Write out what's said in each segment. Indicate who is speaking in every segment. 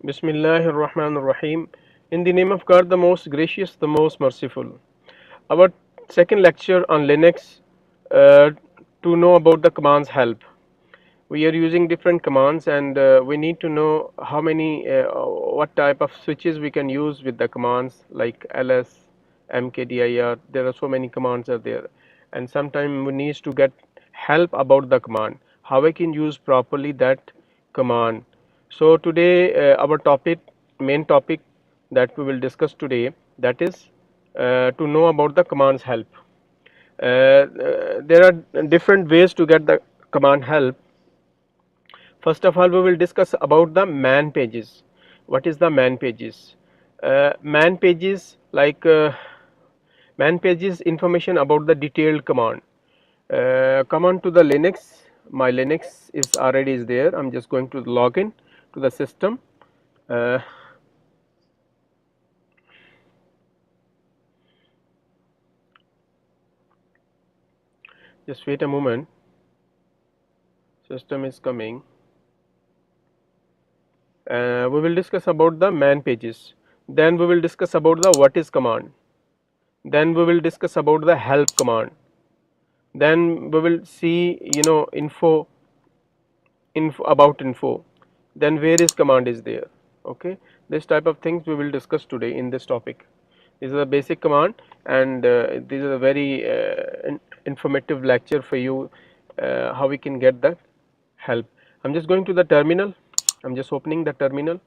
Speaker 1: Bismillahir Rahmanir Rahim. In the name of God, the most gracious, the most merciful. Our second lecture on Linux uh, to know about the commands help. We are using different commands and we need to know how many, what type of switches we can use with the commands like ls, mkdir. There are so many commands are there, and sometimes we need to get help about the command, how I can use properly that command. So today our main topic that we will discuss today, that is to know about the commands help. There are different ways to get the command help. First of all, we will discuss about the man pages. What is the man pages? Man pages, man pages information about the detailed command. Command to the Linux. My Linux is already is there. I'm just going to log in to the system. Uh, just wait a moment. System is coming. We will discuss about the man pages. Then we will discuss about the what is command. Then we will discuss about the help command. Then we will see info about info, then where is command is there. Okay, this type of things we will discuss today in this topic. This is a basic command, and this is a very informative lecture for you, how we can get the help. I'm just going to the terminal. I'm just opening the terminal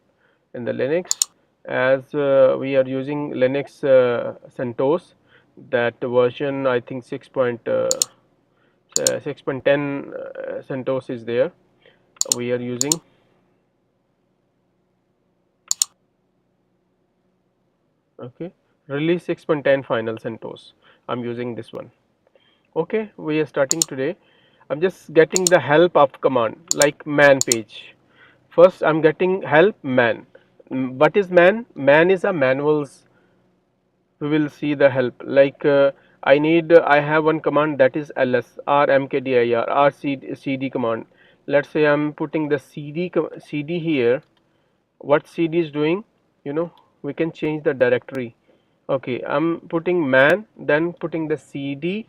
Speaker 1: in the Linux, as we are using Linux CentOS, that version I think 6.10 CentOS is there. We are using. Okay, release 6.10 final CentOS. I'm using this one. Okay, we are starting today. I'm just getting the help of command like man page. First I'm getting help man. What is man? Man is a manuals. We will see the help like I have one command, that is ls or mkdir or cd command. Let's say I'm putting the cd here. What cd is doing, we can change the directory. Okay, I'm putting man, then putting the cd.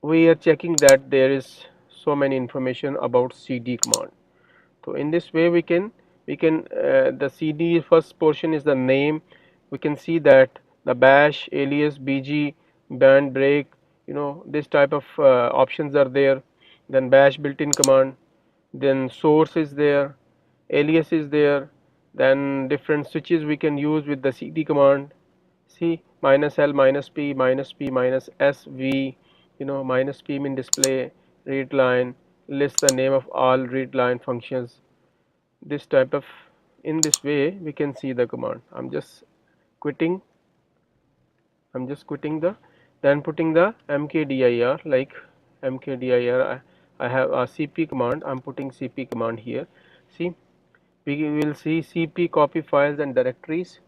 Speaker 1: We are checking that there is so many information about cd command. So in this way we can the cd first portion is the name. We can see that the bash, alias, bg, band break, this type of options are there. Then bash built-in command, then source is there, alias is there, then different switches we can use with the cd command. See, minus l, minus p, minus p, minus sv, minus p mean display, read line, list the name of all read line functions. This type of, in this way we can see the command. Quitting I'm just quitting the, then putting the mkdir, like mkdir. I have a cp command. I'm putting cp command here. See, we will see cp copy files and directories,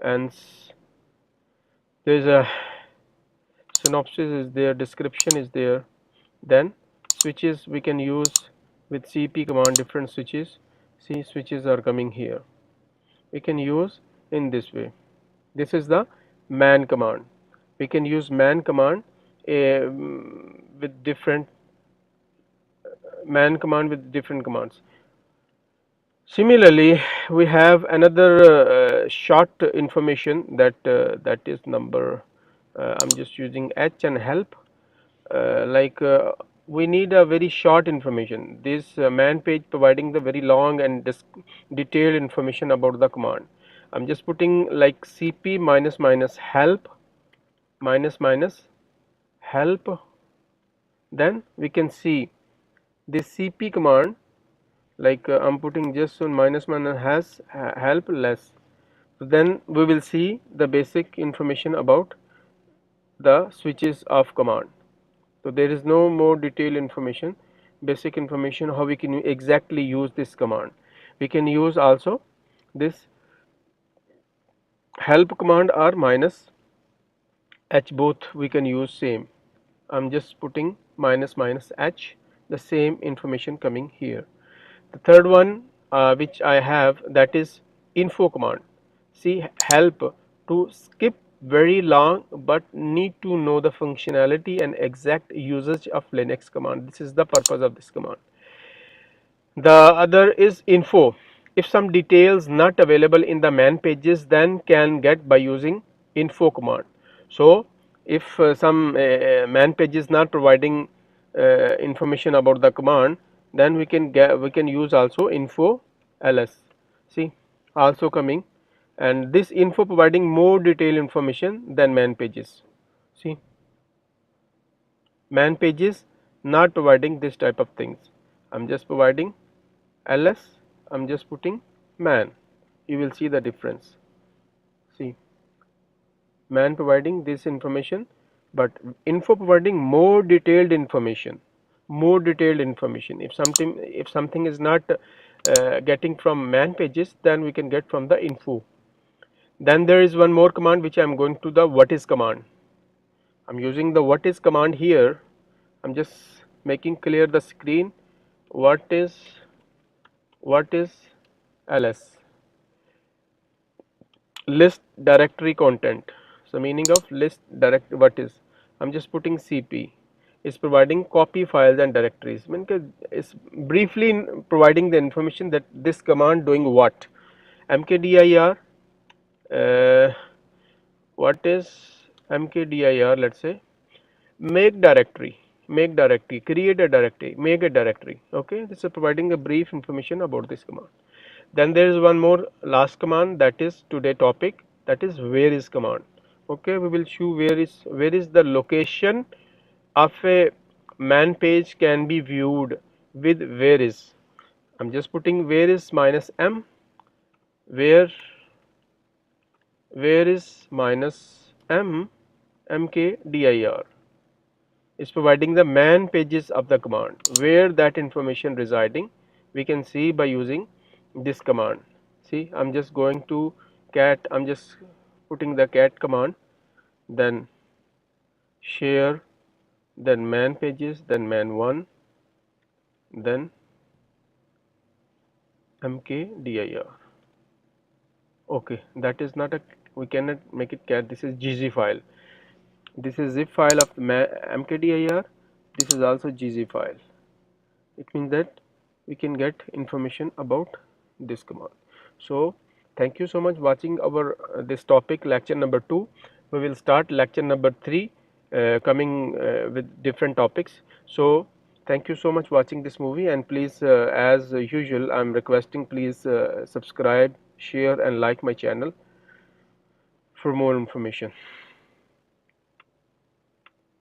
Speaker 1: and there is a synopsis is there, description is there. Then switches we can use with cp command, different switches. See, switches are coming here. We can use in this way. This is the man command. We can use man command with different man command with different commands. Similarly, we have another short information that is number. I'm just using h and help. We need a very short information. This man page providing the very long and detailed information about the command. I'm just putting like cp minus minus help minus minus help. Then we can see this cp command, like I'm putting just on minus minus has help less. So then we will see the basic information about the switches of command. So there is no more detailed information, basic information how we can exactly use this command. We can use also this help command or minus h, both we can use same. I'm just putting minus minus h, the same information coming here. The third one, which I have, that is info command. See, help to skip very long but need to know the functionality and exact usage of Linux command. This is the purpose of this command. The other is info. If some details not available in the man pages, then can get by using info command. So if some man page is not providing information about the command, then we can use also info ls. See, also coming, and this info providing more detailed information than man pages. See, man pages not providing this type of things. I am just providing ls, I am just putting man, you will see the difference. See, man providing this information, but info providing more detailed information, more detailed information. If something is not getting from man pages, then we can get from the info. Then there is one more command which I am going to, the what is command. I am using the what is command here. I am just making clear the screen. What is ls? List directory content. So meaning of list direct, what is, I am just putting cp, is providing copy files and directories. I mean, is briefly providing the information that this command doing what. Mkdir, uh, what is mkdir, let us say make directory, create a directory, make a directory. Okay, this is providing a brief information about this command. Then there is one more last command, that is today topic, that is where is command. Okay, we will show where is the location of a man page can be viewed with where is. I am just putting where is minus m, where is minus m mkdir is providing the man pages of the command, where that information residing we can see by using this command. See, I am just going to cat, I am just putting the cat command, then share, then man pages, then man1, then mkdir. Okay, that is not a, we cannot make it cat, this is gz file, this is zip file of mkdir, this is also gz file. It means that we can get information about this command. So thank you so much watching our this topic, lecture number 2. We will start lecture number 3 coming with different topics. So thank you so much watching this movie, and please as usual I am requesting, please subscribe, share and like my channel for more information.